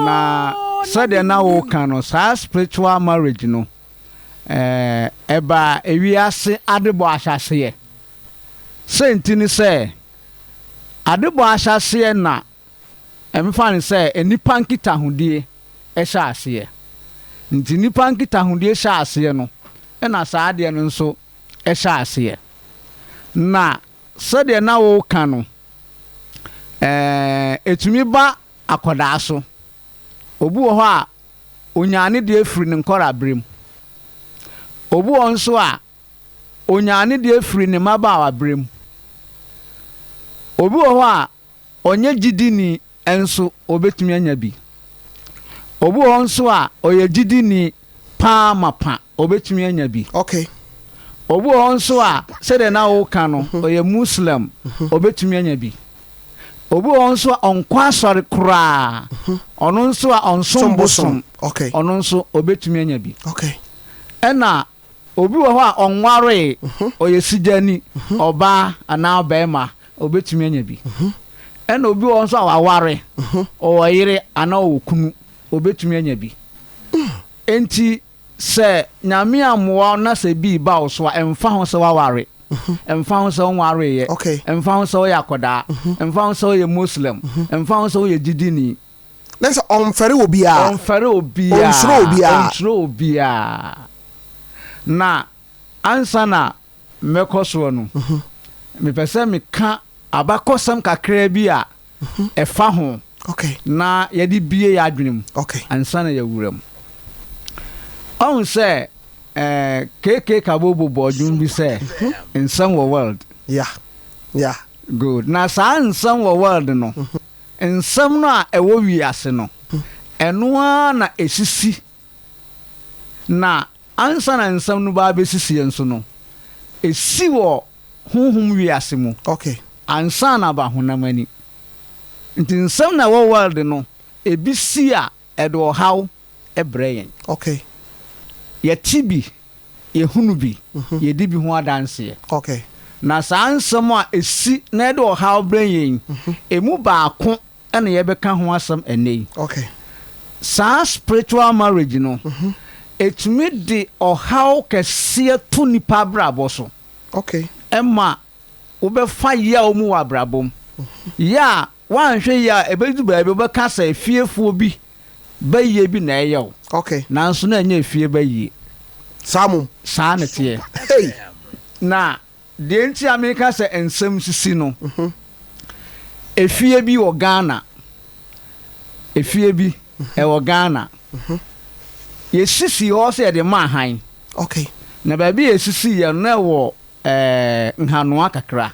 na sɛdeɛ na woka no saa spiritual marriage no ɛba ewiase adebɔ ahyaseɛ sɛnti ni sɛ adebɔ ahyaseɛ na ɛmfa ne sɛ enipa nkitahodie ɛhyɛ aseɛ nti nipa nkitahodie hyɛ aseɛ no ɛna saa adeɛ no nso ɛhyɛ aseɛ na sɛdeɛ na woka no etumi ba akɔdaa so obi wɔ hɔ a onyaane deɛ firi ne nkɔrabrem obi wɔ nso a onyaane deɛ firi ne mmabaawa brem obi wɔ hɔ a ɔnyɛ gyidini nso obetumi anya bi obi wɔ nso a ɔyɛ gyidini paa mapa obetumi anya bi okay obi wɔ nso a sɛdeɛ na woka no ɔyɛ muslim obetumi anya bi obi wɔ nso a ɔnkɔ asɔre koraa ɔno nso a ɔnsom bosom okay ɔno nso obetumi anya bi okay ɛna obi wɔ hɔ a ɔnware ɔyɛ sigyani ɔbaa anaa ɔbɛrima obetumi anya bi ɛna obi wɔ nso a waware ɔwɔ yere anaa ɔwɔ kunu obetumi anya bi enti sɛ nyame amoa na sɛ bi ba wo so a ɛmfa ho sɛ waware ɛmfa ho sɛ wonwareyɛ ɛmfa ho sɛ woyɛ akɔdaa ɛmfa ho sɛ woyɛ muslim ɛmfa ho sɛ woyɛ gyidini na sɛ ɔmfɛre obiaa ɔnsoro obiaa na ansa na mɛkɔ soɔ no mepɛ sɛ meka abakɔsɛm kakraa bi a ɛfa ho na yɛde bie yɛ adwene mu ansa na yɛwura mu ɔhu sɛ keke kabobo bɔdwom bi sɛ nsɛm wɔ world good na saa nsɛm wɔ world no nsɛm no a ɛwɔ wiase no ɛno ara na ɛsisi na ansa na nsɛm no baa bɛsisi nso no ɛsi wɔ honhom wiase mu ansa na ba honam ani nti nsɛm na ɛwɔ world no ebi si a ɛde ɔhaw ɛbrɛ yɛn yɛti bi yɛhunu bi yɛdi bi ho adanseɛ na saa nsɛm a ɛsi na ɛde ɔhaw brɛ yɛn emu baako ɛna yɛbɛka ho asɛm ɛnɛ yi saa spiritual marriage no etumi de ɔhaw kɛseɛ to nipa abrabɔ so ɛma wobɛfa yia wo mu wɔ abrabɔ mu yia wanhwɛ yia ɛbɛdu baabi wobɛka sɛ efiefoɔ bi bɛyie bi na ɛyɛ wo nanso na ɛnyɛ efie bɛyie saa ne teɛ na deɛ nti Amerika sɛ nsɛm sisi no efie bi wɔ Ghana ɛwɔ Ghana yɛsisi hɔ sɛ yɛde ma han na baabi yɛsisi yɛ no ɛwɔ nhanoa kakra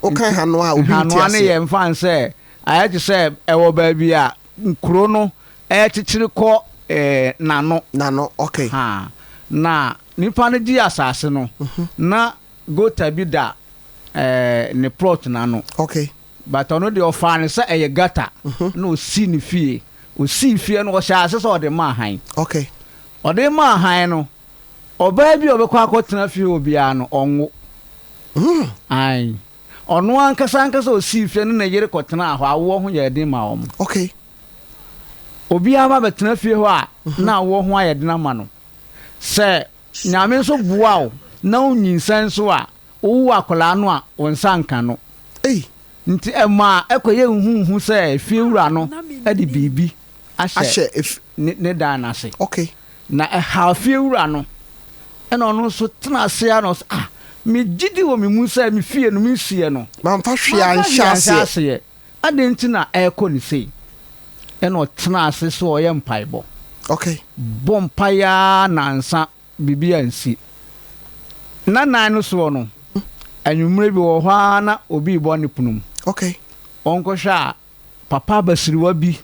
nhanoa ne yɛ mfa sɛ ayɛ te sɛ ɛwɔ baabi a nkuro no ɛkyekyere kɔ nano na nipa no gye asase no na gota bi da ne plot nano but ɔno deɛ ɔfaa ne sɛ ɛyɛ gata na ɔsi ne fie no ɔhyɛ ase sɛ ɔde ma han ɔde ma han no ɔbaa bi a ɔbɛkɔ akɔtena fie obiara no ɔnwo ɔno ankasa ɔsi fie no na yere kɔtena hɔ awoɔ ho yɛ den ma wɔn obiara ba bɛtena fie hɔ a na awoɔ ho ayɛ den ama no sɛ nyame nso boa wo na wonyinsɛn nso a wowu akwadaa no a wo nsa nka no nti ɛma ɛkɔyɛ nhuhu sɛ fie wura no ɛde biribi ahyɛ ne dan n'ase na ɛha fie wura no ɛna ɔno nso tena ase a na ɔsɛ megyidi wɔ me mu sɛ me fie no me sie no mamfa hwea nhyɛ aseɛ ade nti na ɛkɔ ne sei ɛna ɔtena ase so ɔyɛ mpaebɔ bɔ mpaeɛ nansa biribi ansi na nan no soɔ no anwummerɛ bi wɔ hɔ a na obi bɔ ne pono mu ɔnkɔhwɛ a papa basiriwa bi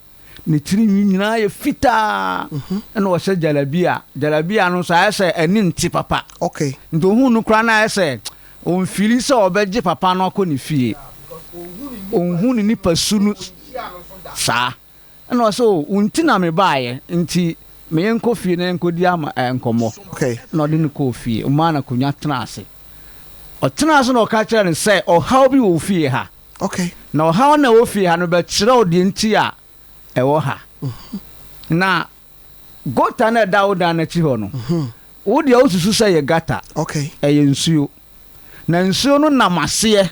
ne tiri nyinaa yɛ fitaa ɛna ɔhyɛ jalabia no nso ayɛ sɛ ɛne nti papa nti ohun no koraa na ayɛ sɛ ɔmfiri sɛ ɔbɛgye papa no akɔ ne fie ɔnhu ne nipa su no saa ɛna ɔsɛ wonti na mebaeɛ nti meyɛ nkɔ fie na nkɔdi ama nkɔmmɔ na ɔde ne kɔɔ fie ɔmaa na konwa tena ase ɔtena ase na ɔka kyerɛ ne sɛ ɔhaw bi wɔ fie ha na ɔhaw na ɛwɔ fie ha no bɛkyerɛ wo deɛ nti a ɛwɔ ha na gota na da wo da na chi ho no wo de osusu sɛ yɛ gata okay ɛyɛ nsuo na nsuo no namase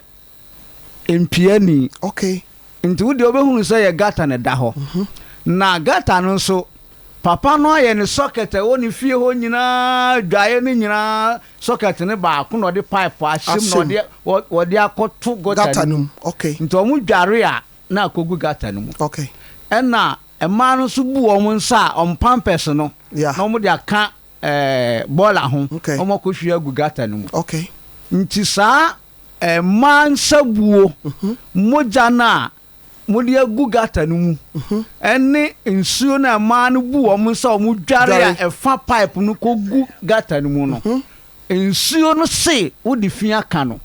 empiani okay nti wo de obehunu sɛ yɛ gata na da ho na gata no nso papa no ayɛ ne socket wo ne fie ho nyinaa dwae ne nyinaa socket ne baako na ɔde pipe ahyem na ɔde akɔto gata no okay nti ɔmo dware a na akogu gata no mu okay ɛna ɛma no so bu ɔmo nsa a pampers no na ɔmo de aka bola ho ɔmo akɔhwie agu gata no mu okay nti saa ɛma nsabuo mogya na modi agu gata no mu ɛne nsuo na ma no bu ɔmo nsa ɔmo dware a ɛfa pipe no kogu gata no mu no nsuo no se wodi fi aka no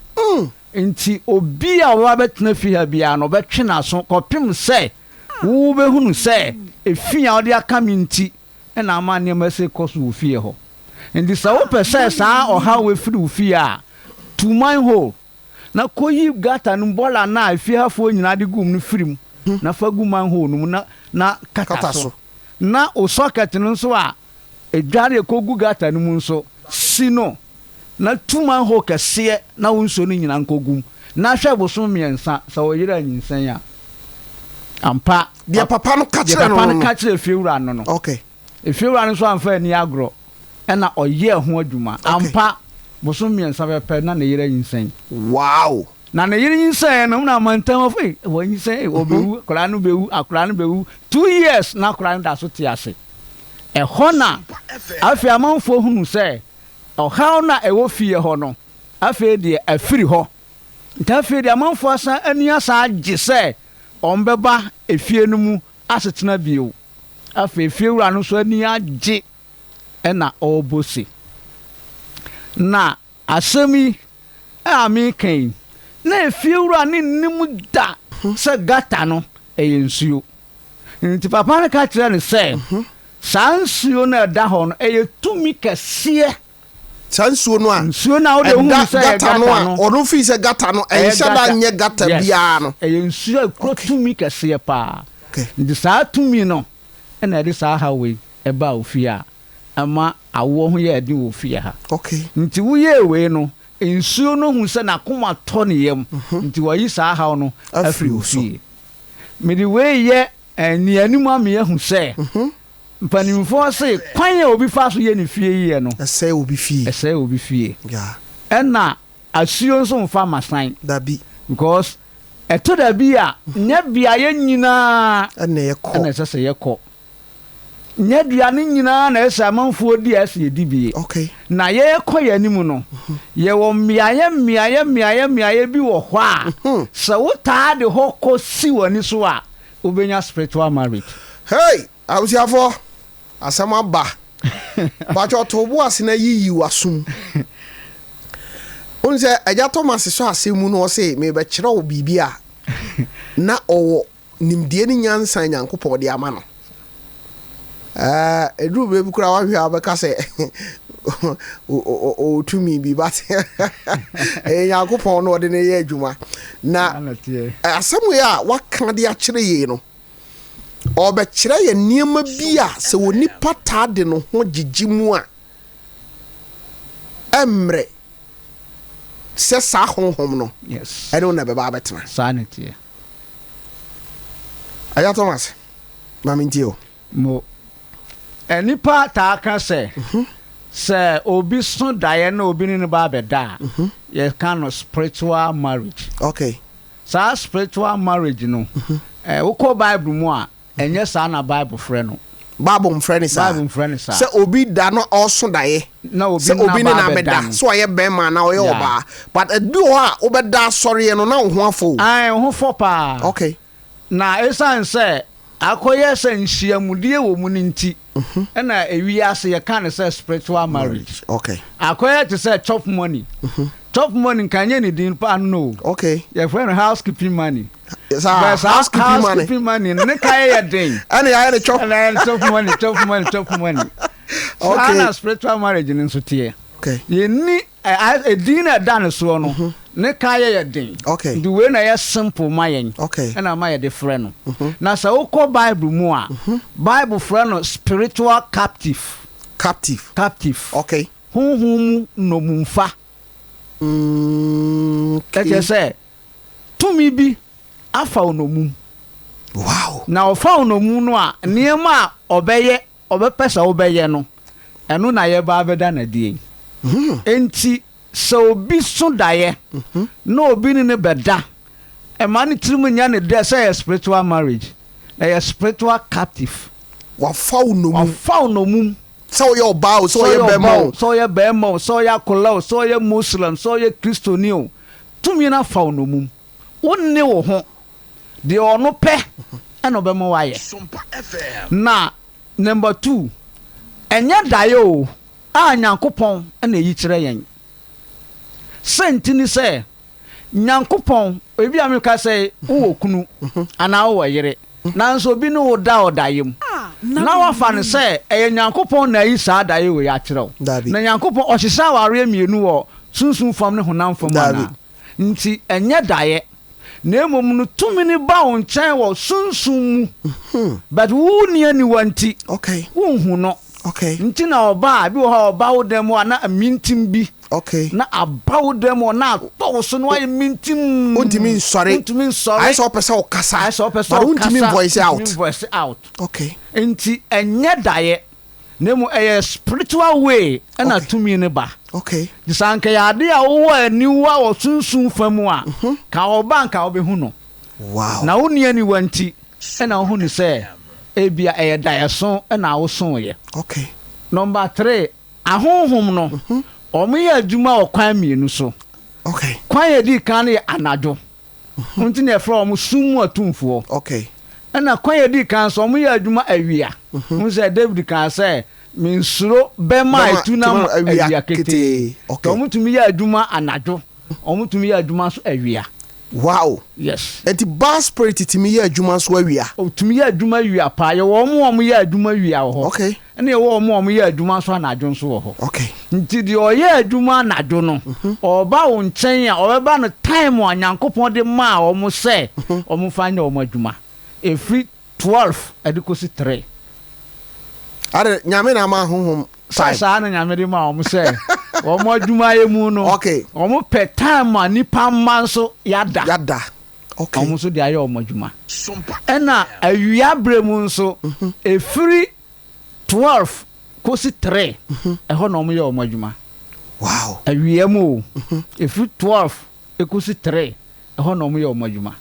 nti obi a wo abetena fi ha bia no bɛtwe na so kɔpem sɛ wo behunu sɛ efi a ɔde aka minti ɛna ama nneɛma sɛ kɔso wo fie hɔ nti sɛ wo pɛ sɛ saa ɔha wo firi wo fie a to my hole na koyi gata no bola na afie hafo nyina de gum no firim na fa gu man ho no na kata so na o socket no nso a edware kogu gata no mu nso sino na tuma ho kese na wonso no nyina nkogum na hwe boso miensa sa oyira nyinsan a ampa de papa no ka kire fie wura no no okay efie wura no so amfa ni agro na oye ho adwuma ampa boso miensa bepe na ne yira nyinsan wow na ne yira nyinsan no na mantan of wo nyinsan obewu kora no bewu akora no bewu 2 years na kora no da so ti ase hona afi amanfo hunu se ɔhaw na ɛwɔ fie hɔ no afei de afiri hɔ nta afei de amanfo asa ani asa agye sɛ ɔmbɛba efie no mu asetena bio afei fie wura no so ani agye ɛna ɔbɔse na asɛmi a me kan na efie wura ne nim da sɛ gata no ɛyɛ nsuo nti papa no ka kyerɛ ne sɛ saa nsuo na ɛda hɔ no ɛyɛ tumi kɛseɛ sansuo no a nsuo na wo de hu sɛ gata no a ɔno fi sɛ gata no ɛnhyɛ da nyɛ gata bia no ɛyɛ nsuo akro tumi kɛseɛ paa nti saa tumi no ɛna ɛde saa hawe ɛba ofie a ama awo ho yɛ ɛde ofie ha nti wo yɛ we no nsuo no hu sɛ na koma tɔ ne yam nti wayi saa haw no afiri ofie me de we yɛ ni anim am yɛ hu sɛ mpanimfo se kwan a obi fa so yɛ ne fie yie no ɛsɛ obi fie yeah ɛna asuo nso mfa masan dabi because ɛto dabi a nya bia yɛ nyinaa ɛna ɛsɛ sɛ yɛkɔ nya dua ne nyinaa na ɛsɛ amanfo di ɛsɛ yɛdi bie na yɛkɔ yɛ anim no yɛwɔ mmeayɛ bi wɔ hɔ a sɛ wotaa de hɔ kɔ si w'ani so a wobɛnya spiritual marriage hey awusiafo asama ba bacho to bo ase na yiyi wasum on se eja Thomas so asemu no se me be kire wo bibia na owo nimdie ni nyansan Nyankopɔ de ama no edru be bi kura wa hwe abeka se o tumi bi ba Nyankopɔ no de ne ye adwuma na asemu ya waka de a kire ye no ɔbɛkyerɛ yɛ nneɛma bi a sɛ onipa taa de no ho gyigyi mu a ɛmmerɛ sɛ saa honhom no ɛne wo na bɛba abɛtena saa ne teɛ Aya Thomas ma mentie o mo nipa taa ka sɛ sɛ obi so daeɛ na obi ne ba abɛda a yɛ kind of spiritual marriage saa spiritual marriage no wokɔ Bible mu a enye saa na Bible frɛ no Bible mfrɛ sa sɛ obi da no ɔso dae na obi ne na meda so ɔyɛ bɛma na ɔyɛ ɔba but edu hɔ a wobɛda asɔre no na wo ho afo ho fɔ paa na esan sɛ akɔyɛ sɛ nhyiamudie wɔ mu nti ɛna ewi ase yɛ kan sɛ spiritual marriage akɔyɛ te sɛ chop money kanye ne din pa no yɛ frɛ no housekeeping money housekeeping money ne kae yɛ den ɛna yɛ ne chop money ana spiritual marriage ne nso teɛ yɛni edin na ɛda ne soɔ no ne ka yɛ den okay the way na yɛ simple ma yɛn okay ɛna ma yɛ de frɛ no na sɛ wokɔ bible mu a bible frɛ no spiritual captive okay honhom mu nomumfa ɛkyɛ sɛ tumi bi afa onomum wow na ɔfa onomum no a nneɛma a ɔbɛpɛ sɛ wobɛyɛ no ɛno na yɛba abɛda na die enti sɛ obi so daeɛ na obi ne bɛda ɛma ne tirim nya ne dɛ sɛ yɛ spiritual marriage na yɛ spiritual captive wafa onomum sɛ ɔyɛ ɔbaa o sɛ ɔyɛ bɛrima o sɛ ɔyɛ akɔla o sɛ ɔyɛ muslim sɛ ɔyɛ kristoni o tumi no afa onomum wonne wo ho deɛ ɔno pɛ ɛna ɔbɛma wayɛ na number 2 ɛnyɛ daeɛ o a nyankopɔn ɛna ɛyi kyerɛ yɛn sɛnti ni sɛ nyankopɔn ebi a meka sɛ wowɔ kunu anaa wowɔ yere nanso obi ne wo da ɔdaeɛ mu na wafa no sɛ ɛyɛ nyankopɔn na ayi saa daeɛ wɔ yɛ akyerɛw na nyankopɔn ɔhyehyɛ awareɛ mmienu wɔ sunsun fam ne honam fam ana nti ɛnyɛ daeɛ na mmom no tumi ne ba wo nkyɛn wɔ sunsun mu but wo ni aniwa nti wonhu no nti na ɔba bi wɔ hɔ ɔba wo dɛm a na amintim bi na aba wo dɛm na atɔ wo so no ayɛ mintim untimi nsɔre ayɛ sɛ ɔpɛ sɛ ɔkasa untimi voice out nti ɛnyɛ daeɛ na mu ɛyɛ spiritual way ɛna tumi ne ba disanka yɛ ade a wowɔ aniwa wɔ sunsun fa mu a ka ɔba nka wobɛhu no na wo ni aniwa nti ɛna wohu ne sɛ ebia ɛyɛ daeɛso ɛna awosoyɛ number 3 ahonhom no ɔmo yɛ adwuma wɔ kwan mmienu so kwan yɛ di kan yɛ anadwo nti na ɛfrɛ ɔmo sum atumfoɔ ɛna kwan yɛ di kan so ɔmo yɛ adwuma awia mo sɛ David kan sɛ minsuro bɛma etunam awia kete ɔmo tumi yɛ adwuma anadwo ɔmo tumi yɛ adwuma so awia wow yes enti bar spirit timi yɛ adwuma so awia tumi yɛ adwuma awia pa yɛ wɔn yɛ adwuma awia wɔ hɔ ɛna yɛ wɔn yɛ adwuma so anadwo nso wɔ hɔ nti deɛ ɔyɛ adwuma anadwo no ɔba wo nkyɛn a ɔbɛba no time a Nyankopɔn de ma wɔn sɛ wɔn fa nyɛ wɔn adwuma efiri 12 ɛde kosi 3 are nyame na ma honhom saa na nyame de ma wɔn sɛ wɔn adwuma yɛ mu no wɔn pɛ time a nipa mma nso yada wɔn nso de ayɛ wɔn adwuma ɛna awia bere mu nso efiri 12 kosi 3 ɛhɔ na wɔn yɛ wɔn adwuma awia mu efiri 12 ekosi 3 ɛhɔ na wɔn yɛ wɔn adwuma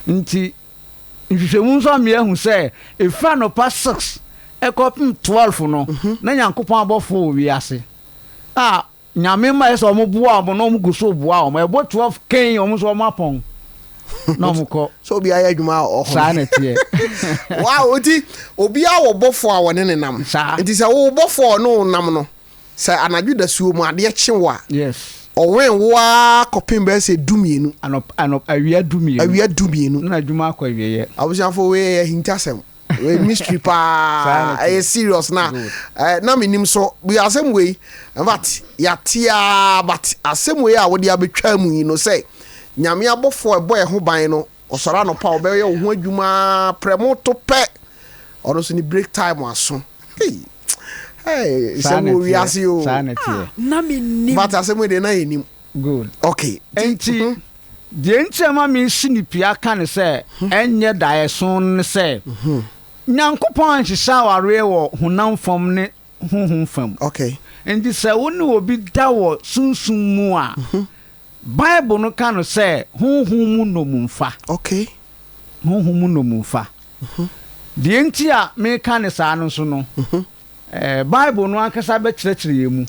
nti nhwehwɛmu nso amia hu sɛ efira no pa 6 ɛkɔpem 12 no na Nyankopɔn abɔfo wɔ wiase a nyame ma yɛ sɛ ɔmo boa ɔmo na ɔmo gu so boa ɔmo ɛbɔ 12 kɛn ɔmo so ɔmo apɔn na ɔmo kɔ so obi ayɛ adwuma ɔhɔ saa na teɛ wow oti obi a wɔbɔfo a wɔne ne nam nti sɛ wo bɔfo no nam no sɛ anadwo da suo mu adeɛ kye wa yes ɔwen wa kɔpem bɛ sɛ dumienu anop awia dumienu na adwuma akɔ awieyɛ abusuafo we yɛ hintasɛm we mystery pa ɛyɛ serious na na menim so bi asɛm wei but yatia but asɛm wei a wode abetwa mu yi no sɛ nyame abɔfo ɛbɔ ɛho ban no ɔsɔra no pa ɔbɛyɛ wo ho adwuma prɛmo to pɛ ɔno so ni break time aso sɛ wo wiase o na menim but asɛm wei de na yɛnim good okay enti deɛ nkyɛma me si ne pia ka ne sɛ ɛnyɛ daeɛso ne sɛ Nyankopɔn nhyehyɛ awareɛ wɔ honam fam ne honhom fam enti sɛ wo ne obi da wɔ sunsun mu a Bible no ka no sɛ honhom mu nomumfa honhom mu nomumfa deɛ nti a meka ne saa no so no Bible no ankasa bɛkyerɛkyerɛ yɛ mu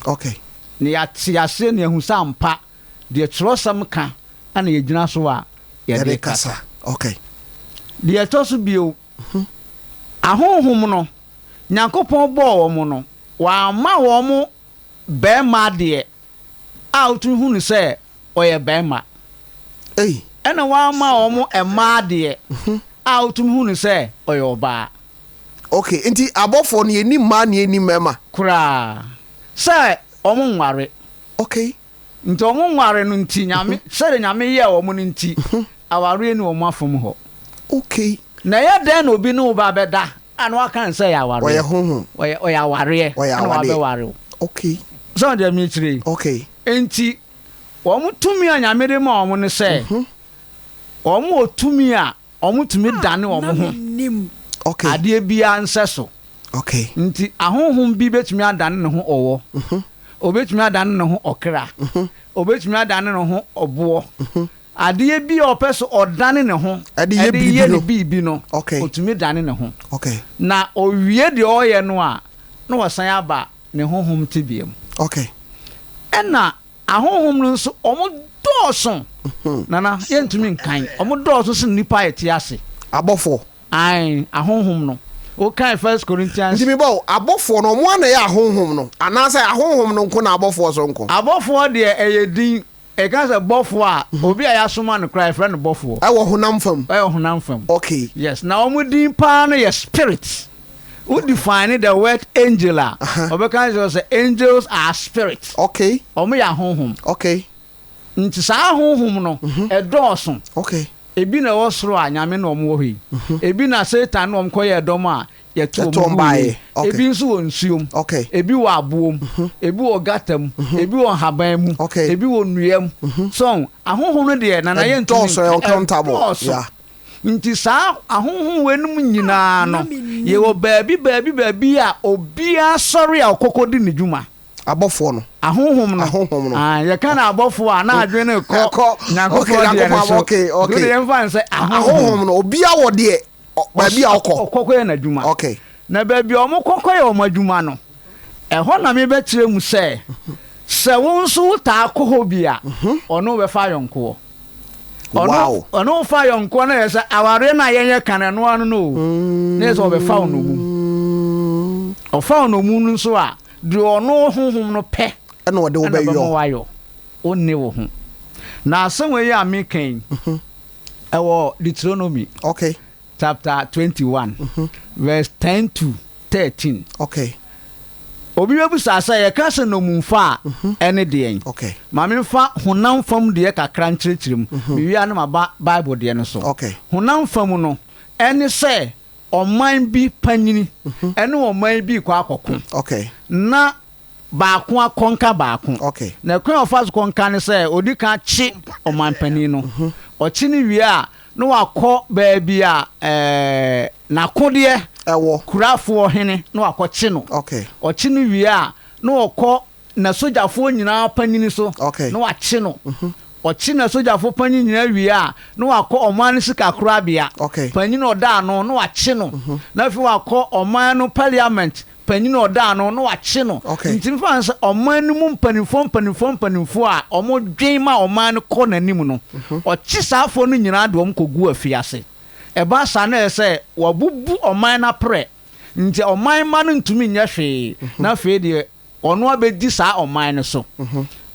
ne yɛate ase ne yɛhu sɛ ampa deɛ kyerɛsɛm ka ana yɛgyina so a yɛde kasa deɛ ɛtɔ so bio ahonhom no Nyankopɔn bɔɔ wɔn no wama wɔn bɛrima deɛ a wotumi hu no sɛ ɔyɛ bɛrima ɛna wama wɔn ɛmaa deɛ a wotumi hu no sɛ ɔyɛ ɔbaa nti abɔfo no yɛni mmaa ne yɛni mmarima koraa sɛ wɔn nware nti omo nware no nti nyame sere nyame ye omo no nti aware ni omo afom ho okay na ya den na obi no ba beda anu aka nse ya aware oye honhom oye aware na wa be ware okay so dem mi chire okay enti omo tumi anyame de ma omo ne se omo otumi a omo tumi dane omo ho okay ade bia nse so okay nti ahonhom bi betumi adane ne ho owo obetumi adane ne ho okra obetumi adane ne ho obo ade bi opeso odane ne ho ade ye bibi no otumi dane ne ho okay na owie de oye no a na wasan aba ne honhom tibiem okay ena ahonhom no so omo dɔɔso nana yɛntumi nkan omo dɔɔso sin nipa eti ase abɔfo ai ahonhom no o kan 1 Corinthians ndimi bo abɔfo no mo ana yɛ ahonhom no anasa ahonhom no nko na abɔfo so nko abɔfo de ɛyɛdin ɛka sɛ bɔfo a obi a yɛasoma no cry friend bɔfo ɛwɔ honam fam honam fam okay yes na omo din pa no yɛ spirit who define the word angel a obeka say angels are spirits okay omo ya honhom okay nti sa honhom no ɛdɔɔso okay ebi na wosoro a nyame na omo hɔ ebi na satan na omo kɔyɛ dɔm a yɛto omo bae ebi nso wɔ nsuom okay ebi wɔ aboom ebi wɔ gatam ebi wɔ haban mu ebi wɔ nnuam so ahonhom no de na yɛ ntɔso uncountable yeah nti sa ahonhom wenum nyinaa no ye wɔ baabi a obi asɔre a okokodi ne dwuma abɔfo no ahonhom no ye kan abɔfo a na adwe ne kɔ nyankopɔ de okay de yɛn fa nse ahonhom no obi a wɔ de baabi a okokɔ yɛ na dwuma okay na baabi a ɔmo kokɔ yɛ ɔmo adwuma no ɛhɔ na me bɛkyerɛ mu sɛ wo nso ta akɔ hɔ bi a ɔno bɛfa yɔnko ɔno fa yɔnko na yɛ sɛ aware na yɛnyɛ kan no ano no ne sɛ ɔbɛfa no mu ɔfa no mu no nso a de ɔno honhom no pɛ ɛna ɔde wo bɛyɔ onni wo ho na asɛm wɔ yi a mekan ɛwɔ Deuteronomy okay chapter 21 verse 10 to 13 okay obi bebusa sɛ yɛka sɛ nomumfa a ɛne deɛn okay ma memfa honam fam deɛ kakra nkyerɛkyerɛm mewia no maba Bible deɛ no so okay honam fam no ɛne sɛ ɔman bi panyini ɛne ɔman bi kɔ akɔko okay na baako akɔnka baako okay na kwan ɔfa so kɔnka ne sɛ odi ka kye ɔman panin no ɔkye ne wie a na wakɔ baabi a nakodeɛ ɛwɔ kurafoɔ hene na wakɔkye no okay ɔkye no wie a na wɔkɔ na sogyafoɔ nyinaa panyini so okay na wakye no ɔkye na sogyafoɔ panyin nyinaa wie a na wakɔ ɔman no sika korabea okay panyin ɔda no na wakye no na afei wakɔ ɔman no parliament panyin ɔda no na wakye no nti mfa nsa ɔman no mu mpanimfoɔ a ɔmo dwen ma ɔman no kɔ n'anim no ɔkye saafoɔ no nyinaa de ɔmo kɔgu afiase ɛba saa na ɛsɛ wabubu ɔman na prɛ nti ɔman ma no ntumi nyɛ hwee na afei deɛ ɔno abɛdi saa ɔman no so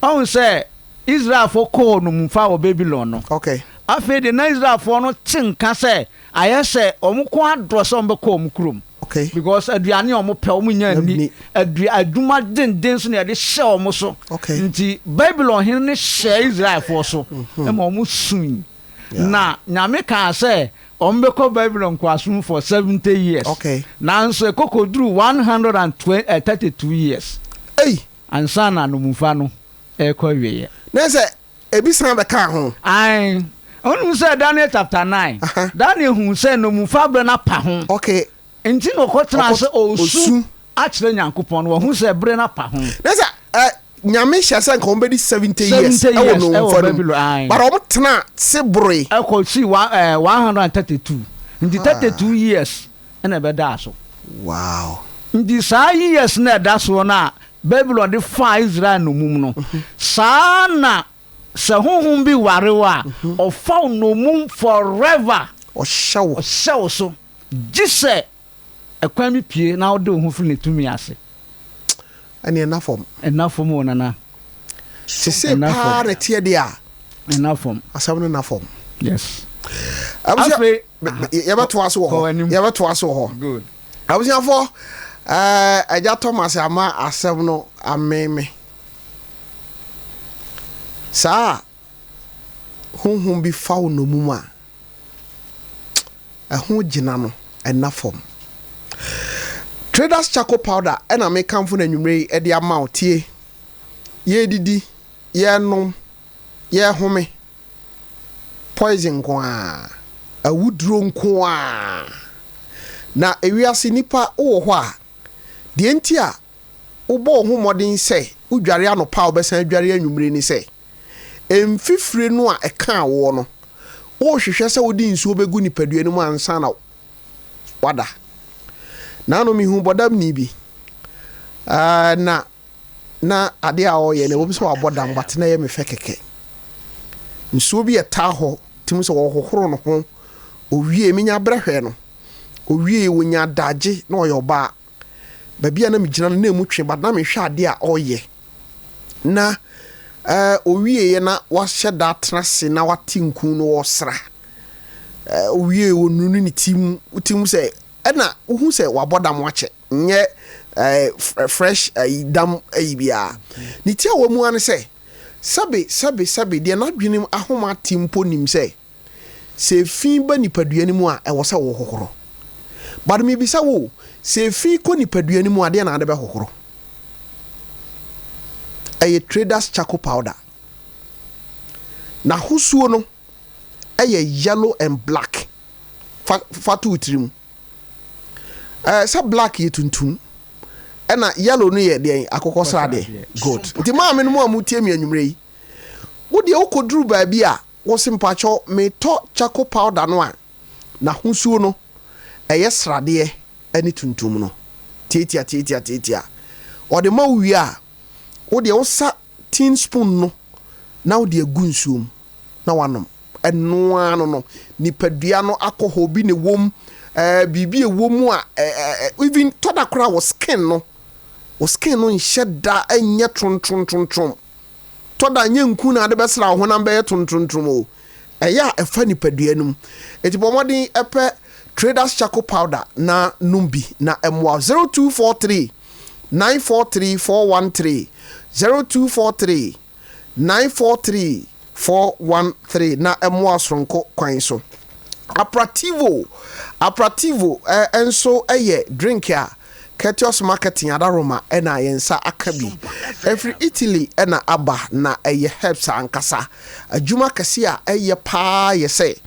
ɔhu sɛ Israelfoɔ kɔɔ no mumfa wɔ Babylon no okay afei deɛ na Israelfoɔ no te nka sɛ ayɛ sɛ ɔmo kɔ adɔ sɛ ɔmo bɛkɔ ɔmo kurom okay because aduane ɔmo pɛ ɔmo nya ni adwuma denden so na yɛde hyɛ ɔmo so okay nti Babylon hene ne hyɛ Israelfoɔ so ɛma ɔmo sun na nyame kaa sɛ ɔmo bɛkɔ Babylon kɔ asom for 70 years okay nanso ɛkɔkɔ duru 132 years ansa na nomumfa no ɛkɔ wieɛ na sɛ ebi san bɛka ho ai ɔno sɛ Daniel chapter 9 Daniel hu sɛ nomumfa bɛ na pa ho okay nti no kɔtena sɛ osu akyerɛ Nyankopɔn no wɔhu sɛ bere na pa ho na sɛ nyame hyɛ sɛ nka ɔmbɛdi 70 years ɛwɔ nomumfa no but ɔmo tena se bere ɛkɔ si 132 nti 32 years ɛna ɛbɛda so wow nti saa years na ɛda so na Babylon de fa Israel no mum no saa na sɛ honhom bi warewa ɔfa no mum forever ɔhyɛw so gye ɛkwan mi pie na ɔde ho firi ne tumi ase ɛne ɛnafɔm wɔ nana sese paa na tie de a ɛnafɔm asɛm no nafɔm yes afei yɛbɛtoa so wɔ hɔ good abusuafoɔ Agya Thomas ama asɛm no ameme saa honhom bi faw no mu a ɛho gyina no ɛna fam traders charcoal powder ɛna me kamfo na nwumre ɛde ama wo tie ye didi ye nom ye home poison ko a awuduro nko a na ewiase nipa wo ho a de enti a wo ho modern sɛ udware anopa obesan adware anwumre ni sɛ emfifire no a ɛka wo no wo hwehwɛ sɛ wodi nsuo begu nipadua no mu ansa na wada na no mi hu bodam ni bi na ade a oye na wo bi so abodam but na ye me fe keke nsuo bi eta ho tim so wo hohoro no ho owie minya brehwe no owie wonya daje na oyo ba babia na migina na emu twe but na me hwe ade a oye na owie ye na wahye da trase na watinkum no wosra owie wonunu ni tim se na uhu se wabodam wache nye fresh dam bia ni tia wo mu an se sabe de na dwenem ahoma timpo nim se fi ba nipadua ni mu a ewo se wo hohoro but me bi sa wo se fi ko nipadua ni mu ade na ade be hohoro traders charcoal powder na husuo no yellow and black fatu trim sa black ye tuntum na yellow no ye de akokosra de good nti ma me no mu amutie mi anwumre yi wo de okoduru ba bia wo simpacho me to charcoal powder no a na husuo no srade ani tuntum no titia o de ma wi a wo de wosa teaspoon no na wo de agunsuom na wanom eno ano no nipadua no akoho bi ne wom bibi ewom a even toda kra wo skin no nhyeda anya tron toda nya nku na de besra ho na be tron o eya efa nipadua num etipo modern epe traders charcoal powder na numbi na emwa 0243 943413 0243 943413 na emwa sonko kwan so Aperativo enso drink ya Ketios marketing adaroma ena yensa akabi every Italy ena aba na herbs ankasa adwuma kase a pa yese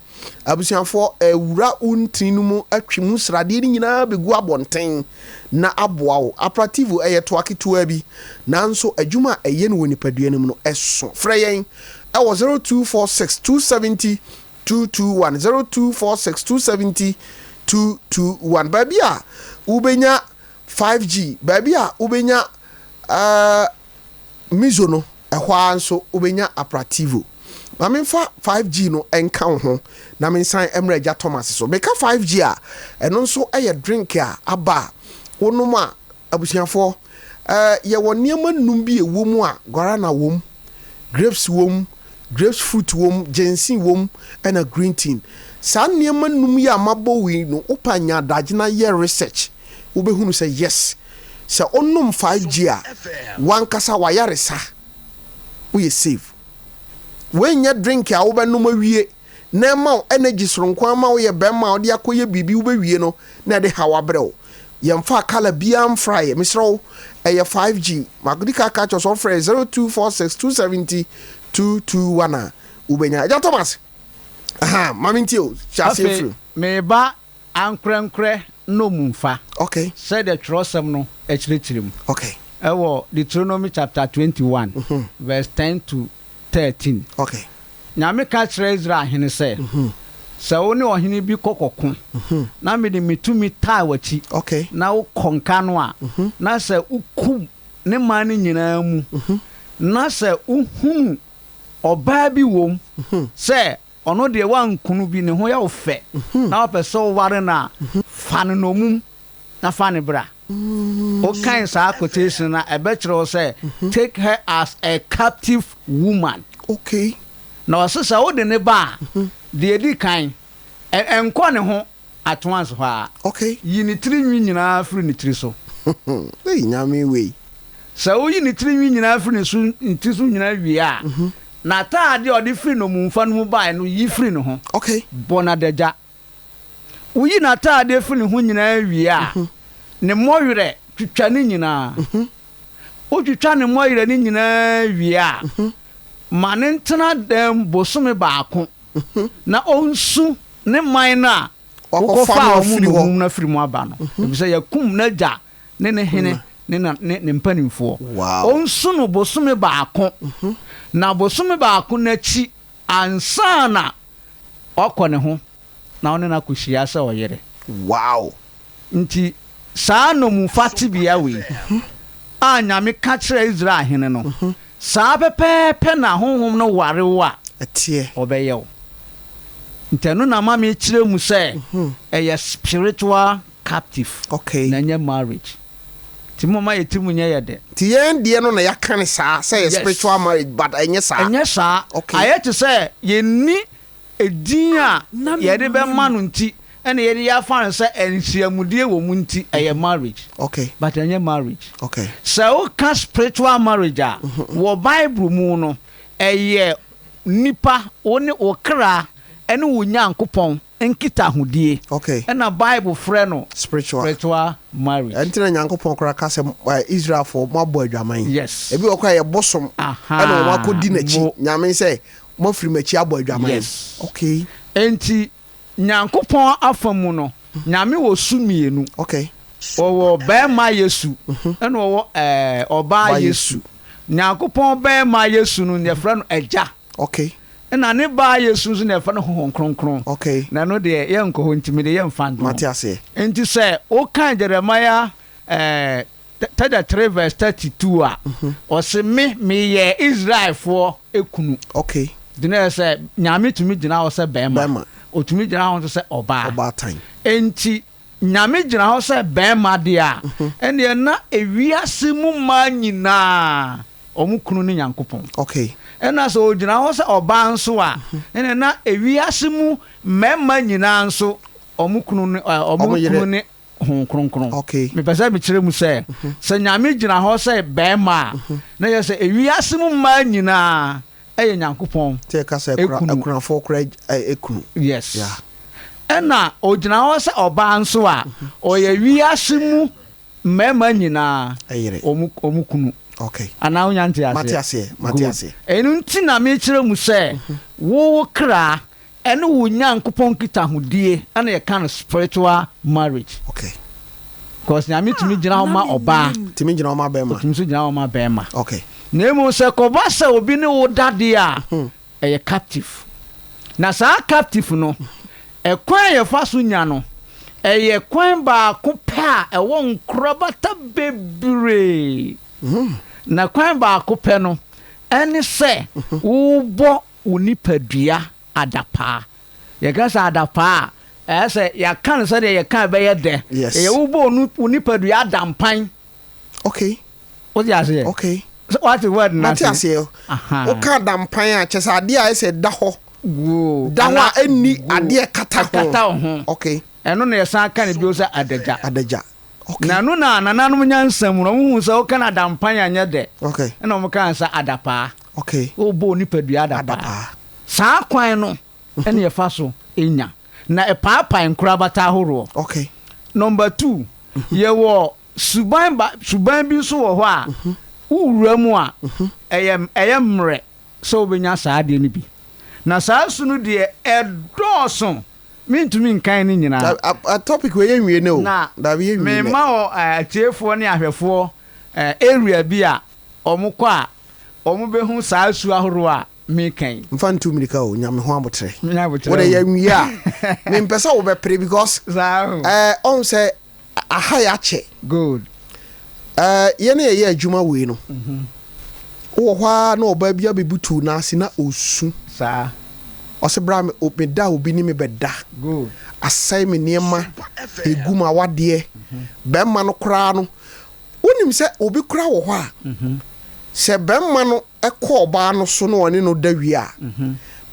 abusianfo ewura untrinumu atwemu srade ni nyina begu abonten na aboawo Aperativo to aketua bi nanso adwuma no wonipadua nim no eso freyen 0246 270 221 0246 270 221 babia ubenya 5G babia ubenya mizono ehwa nso ubenya Aperativo mamefa 5G no enka ho na mensan emreja Thomas so meka 5G a eno nso drink a aba wonum a abusiafo ye woniema num bi ewom a guarana wom grapes wom grapes fruit wom ginseng wom and a green tea san niema num ya mabo wi no opanya dagena ye research wo behunu say yes se onum 5G a wankasa wayaresa wo ye save when you drink a wo benum awie na ma energy soronko ama wo ye bema wo de akoye bibi wo bewie no na de hawabrɛw yemfa kala biam fry misro 5G magudika ka cho so frɛ 0246 270 221 ubenya ja Thomas mamintio chase fru meba ankrenkre no mumfa okay said the trosem no echirichirim okay ewo Deuteronomy chapter 21 verse 10 to 13 okay nyame ka kire Israel hene se wo ne ohene bi kokoko na me de metumi taa wachi okay na wo konka no a na se ukum ne ma ne nyina mu na se uhunu oba bi wom se ono de wankunu bi ne ho ya ofe na opeso ware na fa no mum na fa ne bra o kan sa quotation na ebechiro say take her as a captive woman okay na osesa wo de ne ba de edi kan enko ne ho at once ha okay yini tirinwi nyina afri ni tiri so nyame we sa wo yini tirinwi nyina afri ni so ntiri so nyina wi a na taade odi free no mumfa no mu bae no yi free no ho okay bona daja uyi na taade free ho nyina wie a ne moyere twitwa ne nyina o twitwa ne moyere ne nyina wie a ma ne ntena dem bosome baako na onsu ne man na okofa omu na free mu aba no bi say yakum na ja ne hene ne mpanimfo onsu no bosome baako na bosome baako na chi ansa na okɔ ne ho na one na kohyia sɛ oyere wow nti saa no mu fati bia we a nyame ka kyerɛ Israel hene no saa pepepe na honhom no ware wa etie obɛyɛ ntɛno na ma me kyerɛ mu sɛ ɛyɛ spiritual captive okay na nyɛ marriage ti mama yetimu nyɛ yɛ de ti yɛn deɛ no na yɛaka ne saa sɛ spiritual marriage but ɛnyɛ saa okay ayɛ te sɛ yɛni edin a yɛde bɛma no nti ɛna yɛde yɛafa no sɛ ɛnhyiamudie wɔ mu nti ɛyɛ marriage okay but ɛnyɛ marriage okay sɛ woka spiritual marriage a wɔ Bible mu no ɛyɛ nipa wo ne wo kra ɛne wo Nyankopɔn nkita hodie okay ɛna Bible frɛ no spiritual marriage ɛntina Nyankopɔn kra ka sɛ Israel for mo abɔ adwaman yes ebi wɔ kra yɛ bosom ɛna wɔn akɔdi n'akyi nyame sɛ mo firi m'akyi abɔ adwaman yes okay enti Nyankopɔn afa mu no nyame wɔ sumienu okay ɔwɔ bɛɛma Yesu ɛna ɔwɔ ɔbaa Yesu Nyankopɔn bɛɛma Yesu no yɛfrɛ no agya okay na ne ba Yesu so na ɛfa no honhom kronkron okay na no de yɛ nkɔ ho ntimi de yɛ mfa ndo Matias enti sɛ o kan Jeremiah 33 verse 32 a ɔse me yɛ Israel for ekunu okay dina sɛ nyame tumi gyina hɔ sɛ bɛɛma otumi gyina hɔ sɛ ɔbaa time enti nyame gyina hɔ sɛ bɛɛma de a ɛne na ewiase mu ma nyinaa ɔmo kunu ne Nyankopɔn okay ɛna so ogyina hɔ sɛ ɔbaa nso a ɛna na ewiase mu mɛma nyinaa nso ɔmo kunu ne hon kronkron okay me pɛsɛ me kyerɛ mu sɛ nyame gyina hɔ sɛ bɛɛma na yɛ sɛ ewiase mu ma nyinaa ɛyɛ Nyankopɔn te ka sɛ ekunafo kra ekunu yes ɛna ogyina hɔ sɛ ɔbaa nso a ɔyɛ wiase mu mɛma nyinaa ɔmo kunu okay ana unyante ase Matias enu nti na me kyerɛ mu sɛ wo kra ene wo Nyankopɔn kita hodie ana yɛ kan spiritual marriage okay because nyame tumi gyina ho ma ɔbaa tumi gyina ho ma bɛɛma tumi so gyina ho ma bɛɛma okay na emu sɛ kɔba sɛ obi ne wo dade a ɛyɛ captive na saa captive no ɛkwan yɛ fa so nya no ɛyɛ kwan baako pɛ a ɛwɔ nkorabata bebree na kwan baako pɛ no ɛne sɛ wobɔ wo nipadua adapaa yɛka sɛ adapaa ɛyɛ sɛ yɛka no sɛdeɛ yɛka bɛyɛ dɛ ɛyɛ wobɔ wo nipadua adampan okay wote aseɛ okay what the word na Matias woka adampan a kyɛ sɛ adeɛ a ɛsɛ da hɔ da hɔ a ɛnni adeɛ kata ho okay ɛno na yɛsan ka ne bio sɛ adagya okay na no na nananom nyansam no muhu sɛ wo kana dampan anyɛ dɛ okay ɛna mo kan sɛ adapaa okay wo bo nipadua adapaa saa kwan no ɛne yɛfa so enya na ɛpaapaa nkorabata ahoroɔ okay number 2 yɛwɔ suban bi nso wɔ hɔ a wowura mu a ɛyɛ mmerɛ sɛ wobɛnya saa deɛ no bi na saa su no deɛ ɛdɔɔso mintumi nkan ne nyinaa a topic we yen wie no da bi yen me ma o atiefoɔ ne ahwɛfoɔ area bi a ɔmo kɔ a ɔmo behu saa su ahoro a me kan mfa ntu mirika o nyame ho abotre wo de ya nwie a me mpesa wo be pre because on say aha ya che good ye na ye adwuma we no wo hwa na oba bia bebutu na ase na osu saa osebra me obeda obi ni me beda good asai me niema eguma wade be ma no kra no wonim se obi kra wo hɔ a se be ma no ekɔ oba no so no one no dawi a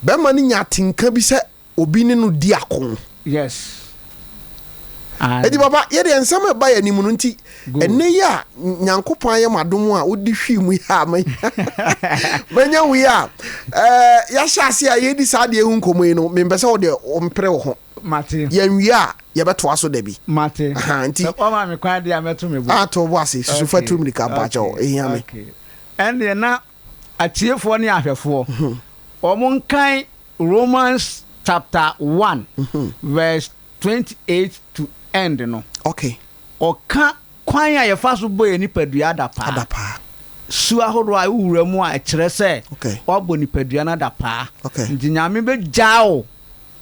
be ma no nya tinka bi se obi ni no di akon yes edi baba ye de ensam ba ya nimu nti enne ya nyankopon aye madom a odi hwi mu ya manya wi a ya hyase a ye di sa de ehun komo yi no me mbese wo de ompre wo ho mate yanwi a ye beto aso da bi mate nti o ma me kwa de ameto me bo ato bo ase susu fatu mi ka ba cho ehia me ende na atiefo ne ahwefo omo nkan Romans chapter 1 verse 28 to end no okay oka kwan ya yefa so boye nipadua adapa su ahodo a wura mu a ekire se obo nipadua na adapa nti nyame be jao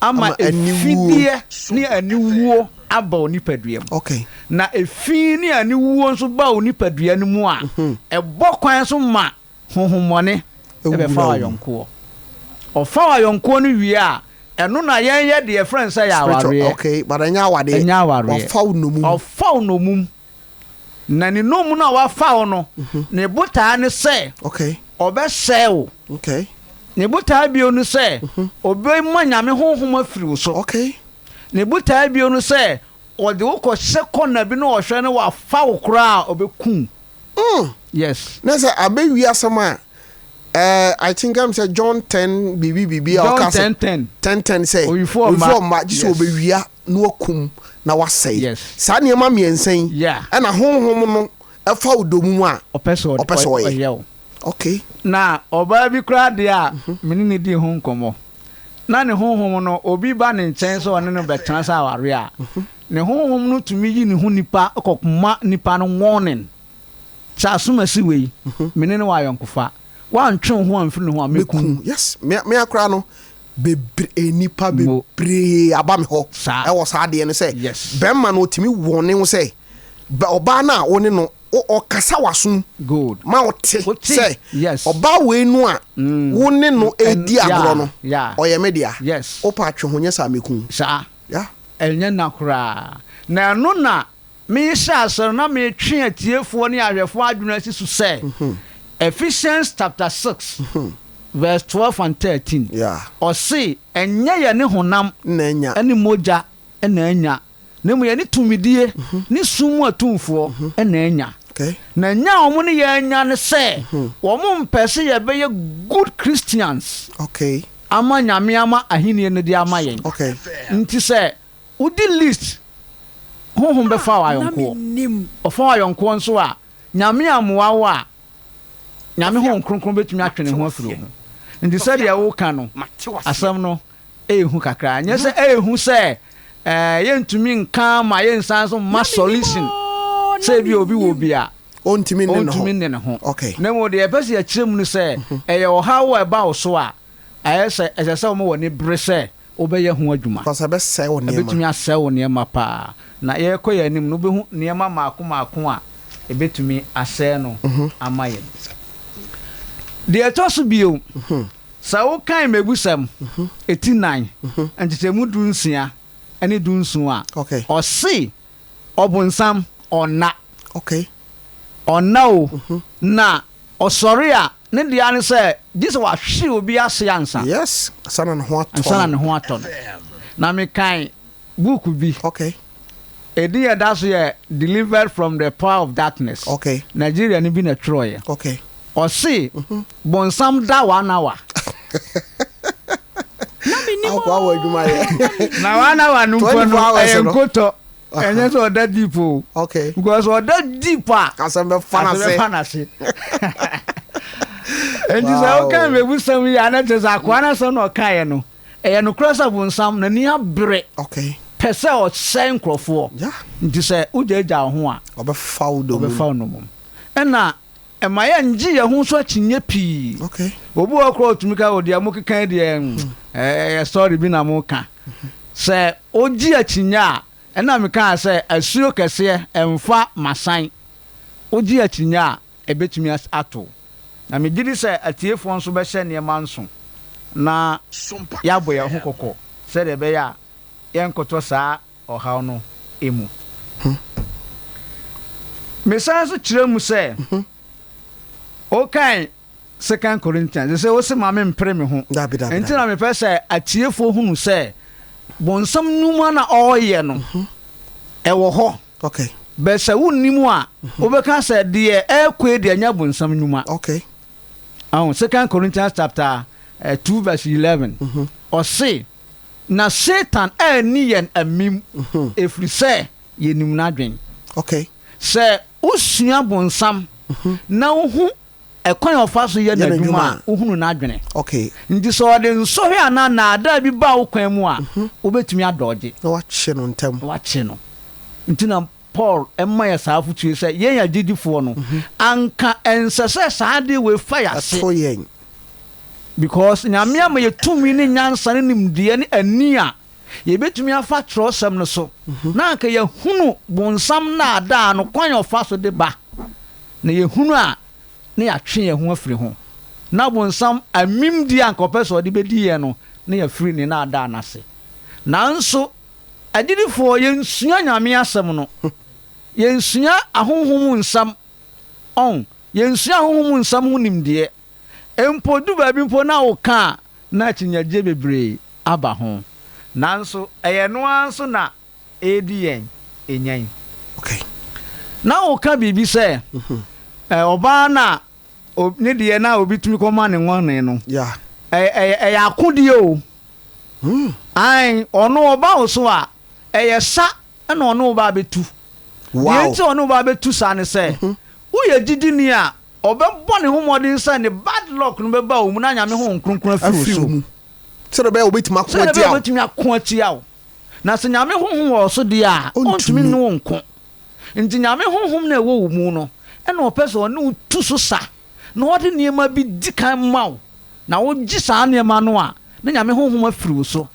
ama efidie ni aniwuo aba nipadua mu na efi ni aniwuo nso ba nipadua no mu a ebo kwan so ma honhomone ebe fa ayonko ofa ayonko no wie a eno na ye de friend say ya aware okay but anya aware ofa unomum na ni nomu na wa fa no ne buta ne say okay obesew okay ne buta bio no say obe manyame honhom afiri so okay ne buta bio no say ode wo ko sekona bi no ohwe ne wa fa wo kra obekum yes na say abewi asama I think I'm say John 10 BB John 10 say before ma just obewia no akum na wasai yes sa ne ma miensen yeah na honhom no efa odomu a opeso okay na oba bi kra de a meni ne di ho nkomo na ne honhom no obi ba ne nchen so ne no betena sa aware a ne honhom no tumi yi ne ho nipa kokoma nipa no warning cha sumasi wei meni ne wa yonkofa wan twon ho amfiri ho amekum yes me akra no bebre enipa bebre aba me ho e wo sa de ne say bemma no timi wone wo say oba na woni no o kasa wasun good ma o te say yes oba we nu a woni no edi agro no oye media yes o pa twe ho nya sa mekum sa ya elnya nakura na no na me sha asoro na me twe atiefo ne ahwefo adwuna sisu say Ephesians chapter 6 verse 12 and 13 or say enye ye ne honam na nya ene moja ena anya ne mu ye ne tumidie ne sumu atumfo ena anya na nya omo ne ye anya ne se wo mo mpese ye be ye good Christians ama nyame ama ahini ne di ama yen nti se udi list honhom be fa wa yonko ofa wa yonko nso a nyame amwa wa nyame ho nkronkron betumi atwene ho afiro ho ndi se de wo ka no asam no ehu kakra nya se ehu se yentumi nka ma yensan so ma solution se bi obi wo bia ontimi ne ho na mo de epese ya kirem no se eye wo ha wo eba wo so a ayese ese wo mo ne bre se obeye ho adwuma pasa be se wo ne ma betumi ase wo ne ma pa na ye koya nim no behu ne ma maako a ebetumi ase no amaye de etoso bio sa wo kan megusam 89 antitemu dunsia ene dunsu a o se obunsam ona ona o na osori a ne dia ne se dis wa hwe obi ase ansa yes sana ne ho aton na me kan book bi edi that's here delivered from the power of darkness Nigeria ni bi na troye or see bonsam da 1 hour na 1 hour no enkoto enye so that deep because or that deep asem fanase and you say okay me busam ya na tese akwana so no kan no e no cross bonsam na ni abre pese o sen krofo nti say ujeja ho a obefa udo mum ena ema ya nji ye ho so akinye pi obu okro otumika odi amokekan de story bi na mo ka se oji akinya ena me kan se asuo kese emfa masan oji akinya ebetumi ato na me gidi se atiefo nso be hye ne manso na yabo ya ho kokko se de be ya yenkoto saa ohaw no emu mesanso kiremu se okay 2 Corinthians say o se ma me mpre me ho entina me pese atiefo hunu se bonsam numa na oye no ɛwɔ hɔ okay bɛsɛ wonnim a wobɛka sɛ deɛ ɛkɔe deɛ nya bonsam nnwuma okay 2 Corinthians chapter 2 verse 11 ɔse na Satan ani yɛn amim ɛfiri sɛ yɛnim n'adwen okay sɛ wosua bonsam na wohu ɛkwan ɔfa so yɛ n'adwuma a wohunu n'adwene okay nti sɛ ɔde nsɔhwɛ anaa naadaa bi ba wo kwan mu a wobɛtumi adɔɔgye na wakye no ntam wakye no nti na Paul ɛma yɛ saa fotue sɛ yɛn agyidifoɔ no anka ɛnsɛ sɛ saa de wei fa yɛase ato yɛn because nyame ama yɛtumi ne nyansa ne nimdeɛ ne ani a yɛbɛtumi afa kyerɛwsɛm no so na anka yɛhunu bonsam naadaa no kwan ɔfa so de ba na yɛhunu a na yɛatwe yɛn ho afiri ho na bonsam amimdi a anka ɔpɛ sɛ ɔde bɛdi yɛn no na yɛafiri ne naadaa n'ase nanso agyidifoɔ yɛnsua nyame asɛm no yɛnsua ahonhom nsam yɛnsua ahonhom nsam ho nimdeɛ mpo du baabi mpo na woka na akyinyagye bebree aba ho nanso ɛyɛ no ara nso na ɛdi yɛn ɛnyɛn okay na woka biribi sɛ ɔbaa na ne deɛ na obi tumi kɔma ne ngɔne no ɛyɛ akodeɛ o ɔno ɔba wo so a ɛyɛ sa ɛna ɔno ɔba bɛtu deɛ nti ɔno ɔba bɛtu saa ne sɛ woyɛ gyidini a ɔbɛbɔ ne ho mmɔden sɛ ne bad luck no bɛba wo mu na nyame ho nkronkron afiri wo so sɛ bɛyɛ wobɛtumi ako atia wo na sɛ nyame honhom wɔ so deɛ a ɔntumi ne wo nko nti nyame honhom na ɛwɔ wo mu no ɛna ɔpɛ sɛ ɔne wo tu so sa na ɔde nneɛma bi di kan ma wo na wogye saa nneɛma no a na nyame honhom afiri wo so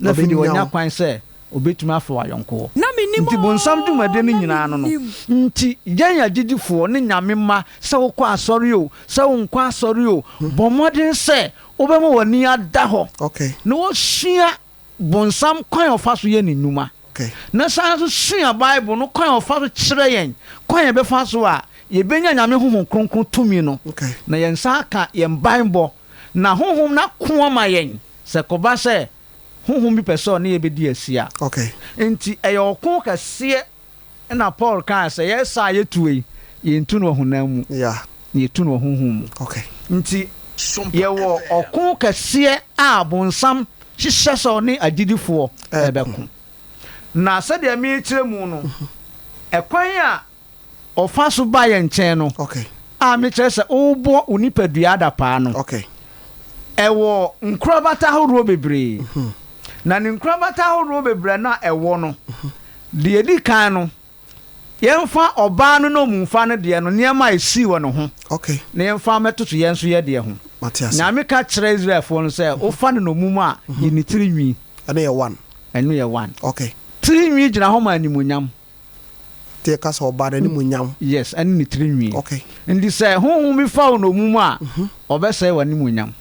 na afiri deɛ ɔnya kwan sɛ obetumi afa wayɔnko nti bonsam dwumade no nyinaa no nti yɛn agyidifoɔ ne nyame mma sɛ wokɔ asɔre o sɛ wonkɔ asɔre o bɔ mmɔden sɛ wobɛma w'ani ada hɔ na wɔsua bonsam kwan ɔfa so yɛ ne nnwuma na saa nso sua bible no kwan ɔfa so kyerɛ yɛn kwan yɛbɛfa so a yɛbɛnya nyame honhom kronkron tumi no na yɛn nsa aka yɛn banbɔ na honhom na ko ama yɛn sɛ kɔba sɛ honhom bi pɛ sɛ ɔne yɛbɛdi asi a nti ɛyɛ ɔko kɛseɛ na Paul kaa sɛ yɛsa yɛtu yi yɛntu no ɔhonam mu yɛtu no ɔhonhom mu nti yɛwɔ ɔko kɛseɛ a bonsam hyehyɛ sɛ ɔne agyidifoɔ ɛbɛko na sɛdeɛ mekyerɛ mu no ɛkwan a ɔfa so ba yɛn nkyɛn no a mekyerɛ sɛ wobɔ wo nipadua adapaa no ɛwɔ nkorabata ahoroɔ bebree na ne nkorabata ahoroɔ bebree na ɛwɔ no deɛ di kan no yɛmfa ɔbaa no na ɔmumfa no deɛ no nneɛma a ɛsii wɔ ne ho na yɛmfa mɛtoto yɛn nso yɛ deɛ ho nyame ka kyerɛ Israelfoɔ no sɛ wofa no nomum a yɛ ne tiri nwi ɛno yɛ one tiri nwi gyina hɔ ma animonyam ka sɛ ɔbaa no animonyam yes ɛne ne tiri nwi nti sɛ honhom bi fa wo nomum a ɔbɛsɛe w'animonyam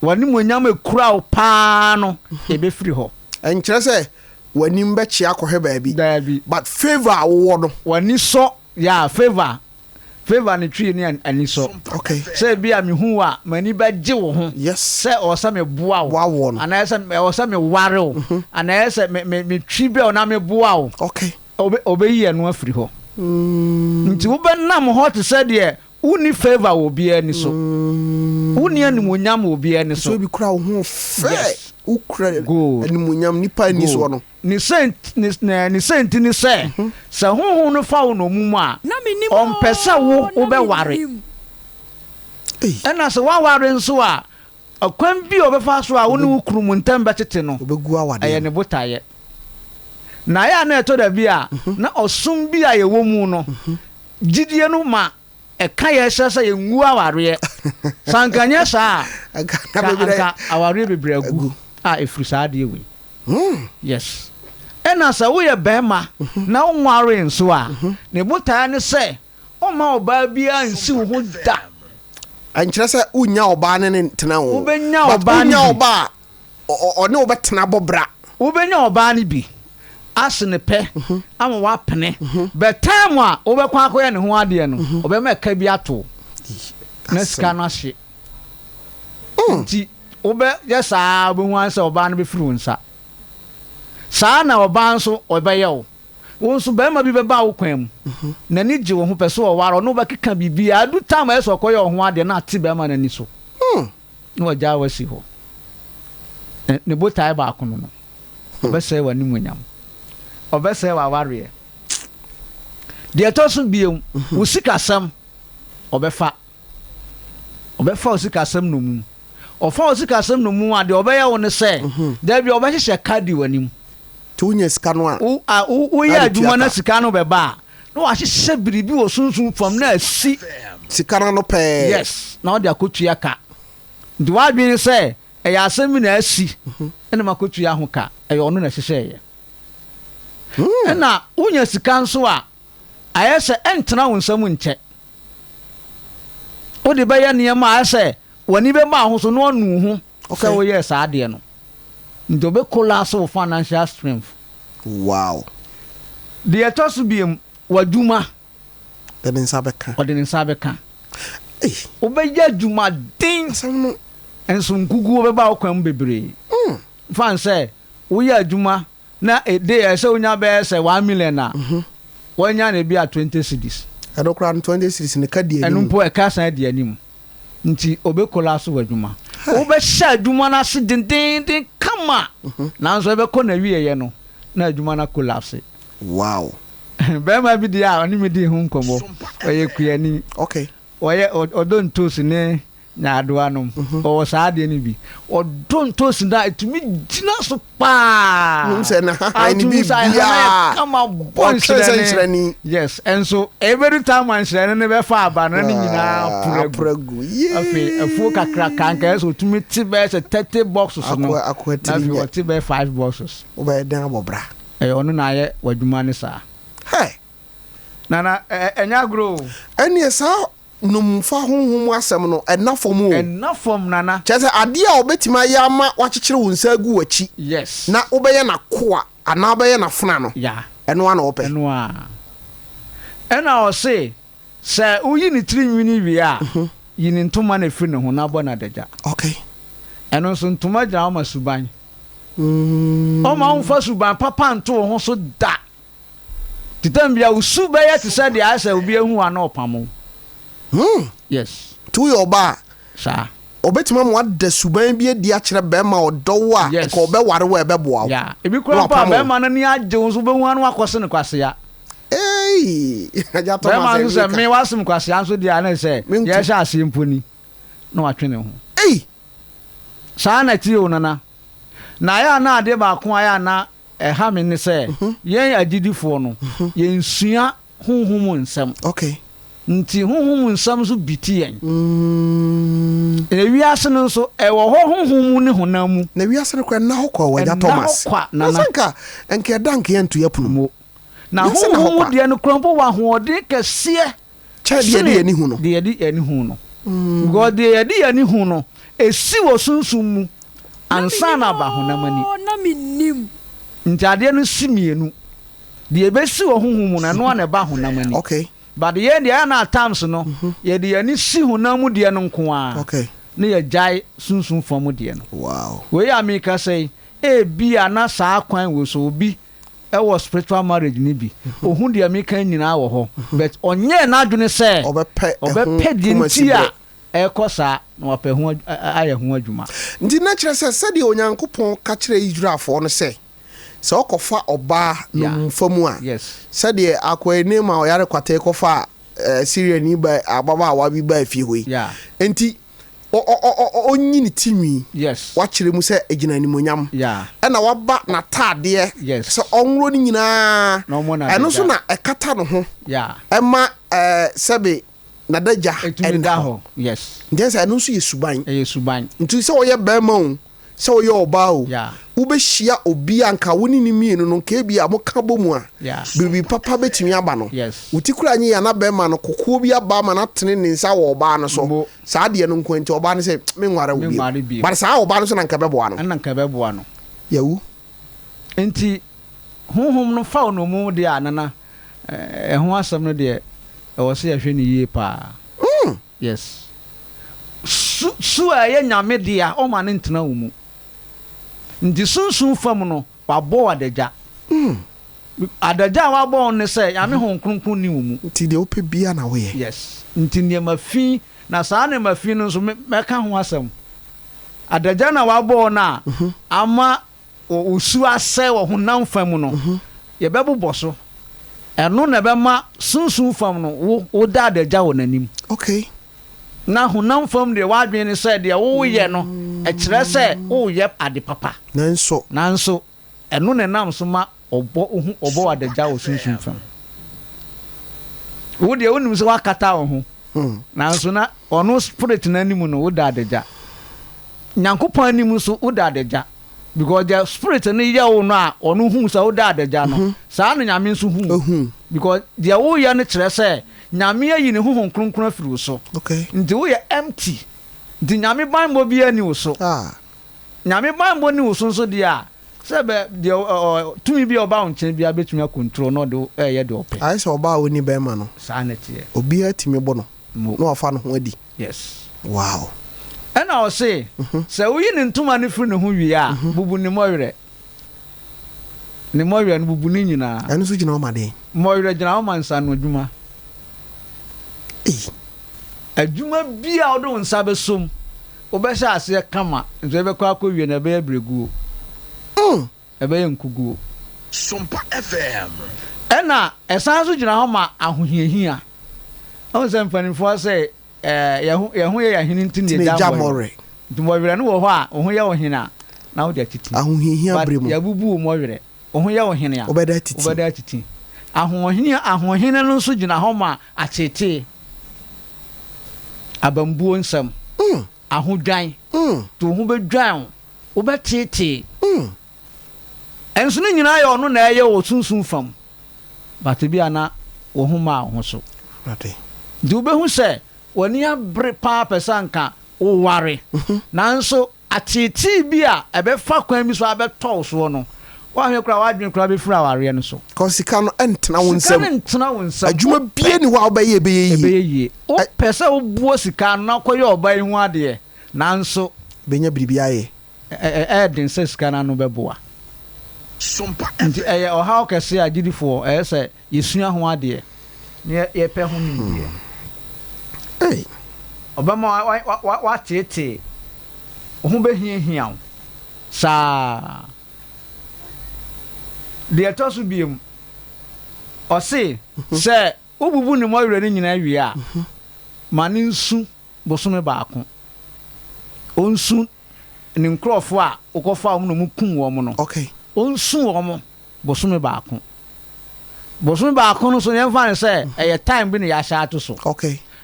w'animonyam ekura wo paa no ɛbɛfiri hɔ ɛnkyerɛ sɛ w'anim bɛkyea kɔhwɛ baabi but favor a wowɔ no w'ani sɔ favor ne twi ne ani sɔ sɛ bi a mehu a m'ani bɛgye wo ho sɛ ɔsɛ meboa wo anaasɛ ɔsɛ meware wo anaasɛ metwi bɛ wo na meboa wo ɔbɛyi ɛno afiri hɔ nti wobɛnam hɔ te sɛ deɛ woni favor wɔ biara ni so woni animonyam wɔ biara ni so so bi kura wo ho fɛ ukura animonyam nipa ni so no ni senti ni sɛ sɛ honhom no fa wo no mu a ɔmpɛ sɛ wo wobɛware ɛna sɛ woaware nso a ɔkwan bi a ɔbɛfa so a wo ne wo kunu mu ntam bɛtete no ɛyɛ ne botaeɛ na ɛyɛ a na ɛtɔ da bi a na ɔsom bi a yɛwɔ mu no gyidie no ma ɛka yɛ hyɛ sɛ yɛngu awareɛ sankanyɛ saa anka awareɛ bebree agu a ɛfiri saa adeɛ wei yes ɛna sɛ woyɛ bɛrima na wonware nso a ne botaeɛ ne sɛ ɔma ɔbaa biara nsi wo ho da ɛnkyerɛ sɛ wonya ɔbaa ne tena wo wobɛnya ɔbaa ɔne wobɛtena bɔbra wobɛnya ɔbaa no bi ase ne pɛ ama wapene but time a wobɛkɔ akɔyɛ ne ho adeɛ no ɔbɛma ɛka bi ato na sika no ahye nti wobɛyɛ saa wobɛhu an sɛ ɔbaa no bɛfiri wo nsa saa na ɔbaa nso ɔbɛyɛ wo wo nso bɛrima bi bɛba wo kwan mu n'ani gye wo ho pɛ so ɔware ɔno bɛkeka biribiara adu time a ɛsɛ ɔkɔyɛ ɔho adeɛ na ate bɛrima n'ani so na ɔgyaa wasi hɔ ne botae baako no ɔbɛsɛe w'animuonyam ɔbɛsɛe w'awareɛ deɛ ɛtɔ so biom wo sikasɛm ɔbɛfa wo sikasɛm no mu ɔfa wo sikasɛm no mu a deɛ ɔbɛyɛ wo ne sɛ dabi ɔbɛhyehyɛ kadi w'anim to wonya sika no a woyɛ adwuma na sika no bɛba a na wahyehyɛ biribi wɔ sunsum fam na asi sika no pɛɛ yes na wode akɔtua ka nti woadwene sɛ ɛyɛ asɛm bi na asi ɛna makɔtua ho ka ɛyɛ ɔno na ɛhyehyɛeɛ ɛna wonya sika nso a ayɛ sɛ ɛntena wo nsɛm nkyɛ wode bɛyɛ nneɛma a ayɛ sɛ w'ani bɛma ho so na ɔnu ho sɛ woyɛ saa adeɛ no nti wobɛkola so wo financial strength wow deɛ ɛtɔ so biom w'adwuma ɔde ne nsa bɛka wobɛyɛ adwuma den nso nkuguo bɛba wo kwan mu bebree fan sɛ woyɛ adwuma na ɛde ɛsɛ wonya bɛyɛ sɛ 1 million a wɔnya na bi a 20 cedis ɛno koraa no 20 cedis ne ka di anim ɛno mpo ɛka san di anim nti obɛkola so w'adwuma wobɛhyɛ adwuma no ase dendenden kama nanso ɛbɛkɔ na wieyɛ no na adwuma no collapse wow bɛrima bi deɛ a ɔne me di ho nkɔmmɔ ɔyɛ kuani ɔyɛ ɔdɔ ntosi ne nyaadoa nom ɔwɔ saa adeɛ no bi ɔdɔ ntosi no a ɛtumi gyina so paa kama bɔ nhyerɛne yes ɛnso every time nhyerɛne no bɛfa aba no ne nyinaa pragu afei afuo kakraka nka ɛsɛ ɔtumi te bɛyɛ sɛ 30 boxes no na afei ɔte bɛyɛ 5 boxes wobɛyɛ den abɔbra ɛyɛ ɔno na ayɛ w'adwuma ne saa nana ɛnyɛ agorɔ ɛneɛ saa nomfa honhom asɛm no ɛna fam nana kyerɛ sɛ adeɛ a wobɛtumi ayɛ ama wakyekyere wo nsa agu w'akyi yes na wobɛyɛ n'akoa anaa wobɛyɛ n'afona no ɛno a na wɔpɛ ɛna ɔse sɛ woyi ne tiri nwini wie a yi ne ntoma na ɛfiri ne ho na bɔ no adagya ɛno nso ntoma gyina woma suban ɔma womfa suban papa nto wo ho so da titam bia wo su bɛyɛ te sɛ deɛ ayɛ sɛ obi ahu a na ɔpamo yes to your bar sa obetuma mo ada suban bi adi akyerɛ bɛrima ɔdɔwo a ɛkɔ ɔbɛware wo ɛbɛboa wo ebi kura pa bɛrima no ni agye wo so bɛhu anu akɔse ne kwasea ajato ma sɛ me wasem kwasea nso dia na sɛ yɛ hyɛ ase mponi na watwene ho saa na tie wo nana na ya na ade ba ko aya na ɛha me ne sɛ yɛn agidifoɔ no yɛn sua honhom nsɛm nti honhom nsɛm so biti yɛn wiase no nso ɛwɔ hɔ honhom ne honam mu na wiase no kwa na hɔ kwa wagya Thomas na sanka enke danke yɛnto yɛpono mu na honhom deɛ no krampo wa hoɔden kɛseɛ kyɛ deɛ de ani hu no deɛ de ani hu no god deɛ de ani hu no esi wɔ sunsum mu ansa na ba honam ani na minim nti adeɛ no si mienu deɛ bɛsi wɔ honhom mu na no na ba honam ani but yɛn deɛ na times no yɛde yɛni si honam mu deɛ no nko a ne yɛ gyae sunsum fam deɛ no wei ameka sɛ ebi ana saa kwan wo so obi ɛwɔ spiritual marriage ni bi ohun deɛ meka nyinaa wɔ hɔ but ɔnyɛ na adwene sɛ ɔbɛpɛ di nti a ɛkɔ saa na wapɛ ho ayɛ ho adwuma nti na kyerɛ sɛ sɛdeɛ onyankopɔn ka kyerɛ Israelfoɔ no sɛ ɔkɔfa ɔbaa no mfamu a sɛdeɛ akɔani ma ɔyare kwate kɔfa Syria ni ba ababaawa bi ba afie hɔ yi enti ɔnyi ne tinwi wakyerɛ mu sɛ ɛgyina animonyam ɛna waba n'ataadeɛ sɛ ɔnworo no nyinaa ɛno nso na ɛkata no ho ɛma sɛbe nadagya ɛnda hɔ nkyɛn sɛ ɛno nso yɛ suban nti sɛ ɔyɛ bɛrima o sɛ ɔyɛ ɔbaa o wobɛhyia obi anka wo ne ne mienu no nka bi a moka bɔ mu a biribi papa bɛtumi aba no woti kura nye yana bɛrima no kokoɔ bi aba ma no atene ne nsa wɔ ɔbaa no so saa deɛ no nko nti ɔbaa no sɛ menware wo bi but saa ɔbaa no so na nka bɛboa no yawu nti honhom no fa no mu deɛ anana ɛho asɛm no deɛ ɛwɔ sɛ yɛhwɛ ne yie paa yes su a ɛyɛ nyame deɛ ɔma ne ntena wo mu nti sunsun fam no wabɔ adagya adagya wabɔ ne sɛ yame ho kronkron ni wo mu nti de ope bia na wo ye yes nti nneɛma fi na saa nneɛma fi no nso mɛka ho asɛm adagya na wabɔ na ama osu asɛ wɔ honam fam no yɛbɛbobɔ so ɛno na bɛma sunsun fam no wo da adagya wɔ n'anim okay na honam fam deɛ wadwene ne sɛ deɛ woyɛ no ɛkyerɛ sɛ woyɛ ade papa nanso ɛno na nam so ma ɔbɔ adagya wɔ sunsun fam wo deɛ wonim sɛ wakata wo ho nanso na ɔno spirit n'anim no wo da adagya nyankopɔn anim so wo da adagya because the spirit no yɛ wo no a ɔno hu sɛ wo da adagya no saa no nyame nso hu because deɛ woyɛ no kyerɛ sɛ nyame ayi ne honhom kronkron afiri wo so nti woyɛ empty nti nyame banbɔ bi ani wo so nyame banbɔ ni wo so nso deɛ a sɛ bɛ deɛ tumi bi ɔba wo nkyɛn bi abɛtumi akontrol na ɔde ɛyɛ deɛ ɔpɛ ayɛ sɛ ɔba a woni bɛrima no saa na teɛ obiara tumi bɔ no na wafa no ho adi yes wow ɛna ɔse sɛ woyi ne ntoma no firi ne ho wie a bubu ne mmɔwerɛ no bubu ne nyinaa ɛno so gyina wo ma den mmɔwerɛ gyina wo ma nsa no adwuma adwuma bi a wode wo nsa bɛsom wobɛhyɛ aseɛ kama nso ɛbɛkɔ akɔ wie na ɛbɛyɛ berɛguo ɛbɛyɛ nkuguo SOMPA FM ɛna ɛsan so gyina hɔ ma ahohiahia ɔhu sɛ mpanimfoɔ sɛ yɛho yɛ yɛhene nti ne ɛgya mmɔwerɛ nti mmɔwerɛ no wɔ hɔ a wo ho yɛ wo hene a na wode atiti ahohiahia berɛ mu yɛbubu wo mmɔwerɛ wo ho yɛ wo hene a wobɛda atiti ahohene no nso gyina hɔ ma akyetee abambuo nsɛm ahodwan to ho bɛdwan wobɛtetee ɛnso no nyinaa yɛ ɔno na ɛyɛ wɔ sunsun fam bate bi ana wo ho ma ho so nti wobɛhu sɛ w'ani abere paa pɛ sɛ anka woware nanso atetee bi a ɛbɛfa kwan bi so abɛtɔw soɔ no wahwɛ kora wadwene kora bɛfiri awareɛ no so sika no ɛntena wo nsɛm adwuma bie ni hɔ a wobɛyɛ ɛbɛyɛ yie wopɛ sɛ wobuo sika no na kɔyɛ ɔba yi ho adeɛ nanso bɛnya biribi ayɛ ɛɛden sɛ sika no ano bɛboa nti ɛyɛ ɔhaw kɛse a gyidifoɔ ɛyɛ sɛ yɛsua ho adeɛ na yɛpɛ ho nimdeɛ ɔbɛma watetee wo ho bɛhiahia wo saa deɛ ɛtɔ so biom ɔse sɛ wobubu ne mmɔwerɛ no nyinaa wie a ma ne nsu bosome baako ɔnsu ne nkurɔfoɔ a wokɔfa wo mu na mu kum wɔ mu no ɔnsu wɔ mo bosome baako no so yɛmfa ne sɛ ɛyɛ time bi ne yɛahyɛ ato so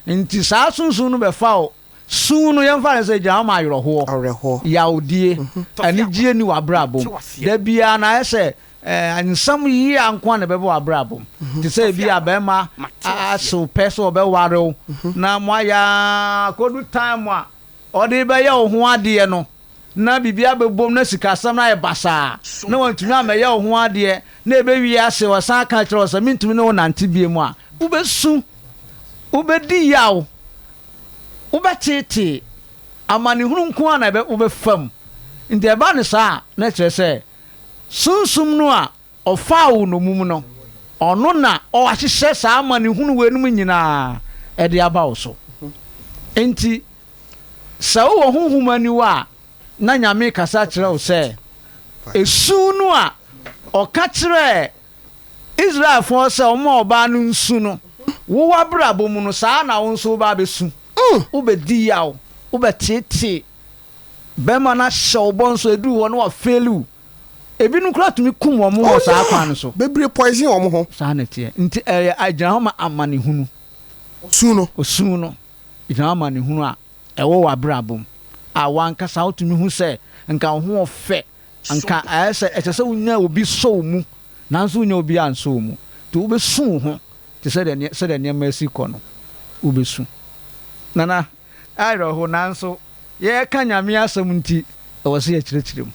nti saa sunsun no bɛfa wo sun no yɛmfa ne sɛ gyina wo ma awerɛhoɔ yawdie anigye ni w'abrabom da biara na ayɛ sɛ nsɛm yie anko a na bɛbɛ w'abrabom te sɛ bi a bɛrima asew pɛ sɛ ɔbɛware wo na moayɛ kɔdu time a ɔde bɛyɛ wo ho adeɛ no na bibia bɛbom na sikasɛm no ayɛ basaa na wantumi amɛyɛ wo ho adeɛ na ɛbɛwie ase wɔsan ka kyerɛ wɔ sɛ mentumi ne wo nante bie mu a wobɛsu wobɛdi yaw wobɛtetee amanehunu nko a na wobɛfam nti ɛba ne saa na kyerɛ sɛ sunsum no a ɔfaa wo nomum no ɔno na ɔahyehyɛ saa amanehunu w'anum nyinaa ɛde aba wo so nti sɛ wowɔ honhom aniwa a na nyame kasa kyerɛ wo sɛ esu no a ɔka kyerɛ Israelfoɔ sɛ ɔma ɔbaa no nsu no wo wabrabɔ mu no saa na wo nso woba bɛsu wobɛdi yaw wobɛtetee bɛma no hyɛ wo bɔ nso ɛduru hɔ no wafeeliw ebinom kora tumi kum wɔ mo wɔ saa kwan no so bebree poison wɔ mo ho saa na teɛ nti ɛyɛ agyina hɔ ma amanehunu osu no gyina hɔ amanehunu a ɛwɔ w'abrabɔ mu a wankasa wotumi hu sɛ nka wo ho ɔfɛ nka ɛyɛ sɛ ɛkyɛ sɛ wonya obi sɔ mu nanso wonya obi ansɔ mu nti wobɛsu wo ho te sɛdeɛ nneɛma asi kɔ no wobɛsu nana ayerɛho nanso yɛka nyame asɛm nti ɛwɔ sɛ yɛkyerɛkyerɛ mu